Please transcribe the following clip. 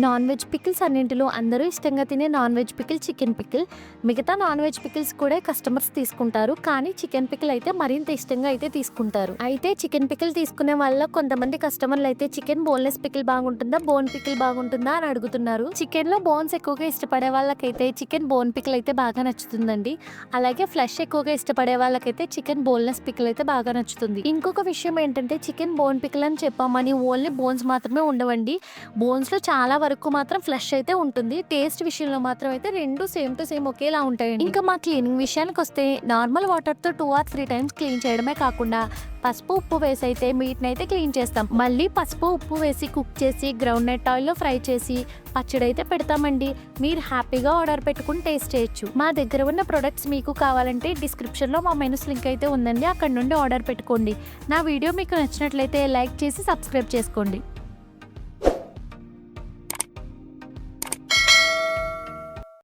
Non veg pickles అన్నింటిలో అందరూ ఇష్టంగా తినే non veg pickle chicken pickle. మిగతా నాన్ వెజ్ పికిల్స్ కూడా కస్టమర్స్ తీసుకుంటారు. కానీ చికెన్ పికిల్ అయితే మరింత ఇష్టంగా అయితే తీసుకుంటారు. అయితే చికెన్ పికిల్ తీసుకునే వాళ్ళ కొంతమంది కస్టమర్లు అయితే చికెన్ బోన్లెస్ పికిల్ బాగుంటుందా, బోన్ పికిల్ బాగుంటుందా అని అడుగుతున్నారు. చికెన్ లో బోన్స్ ఎక్కువగా ఇష్టపడే వాళ్ళకైతే చికెన్ బోన్ పికిల్ అయితే బాగా నచ్చుతుందండి. అలాగే ఫ్లెష్ ఎక్కువగా ఇష్టపడే వాళ్ళకైతే చికెన్ బోన్లెస్ పికిల్ అయితే బాగా నచ్చుతుంది. ఇంకొక విషయం ఏంటంటే చికెన్ బోన్ పికిల్ అని చెప్పామని ఓన్లీ బోన్స్ మాత్రమే ఉండవండి. బోన్స్ లో చాలా వరకు మాత్రం ఫ్లెష్ అయితే ఉంటుంది. టేస్ట్ విషయంలో మాత్రం అయితే రెండు సేమ్ టు సేమ్ ఒకేలా ఉంటాయండి. ఇంకా మా క్లీనింగ్ విషయానికి వస్తే నార్మల్ వాటర్ తో 2 or 3 times క్లీన్ చేయడమే కాకుండా పసుపు ఉప్పు వేసి అయితే మీట్ అయితే క్లీన్ చేస్తాం. మళ్ళీ పసుపు ఉప్పు వేసి కుక్ చేసి గ్రౌండ్ నట్ ఆయిల్ లో ఫ్రై చేసి పచ్చడి అయితే పెడతామండి. మీరు హ్యాపీగా ఆర్డర్ పెట్టుకుని టేస్ట్ చేయొచ్చు. మా దగ్గర ఉన్న ప్రొడక్ట్స్ మీకు కావాలంటే డిస్క్రిప్షన్ లో మా మెనూస్ లింక్ అయితే ఉందండి, అక్కడ నుండి ఆర్డర్ పెట్టుకోండి. నా వీడియో మీకు నచ్చినట్లయితే లైక్ చేసి సబ్స్క్రైబ్ చేసుకోండి.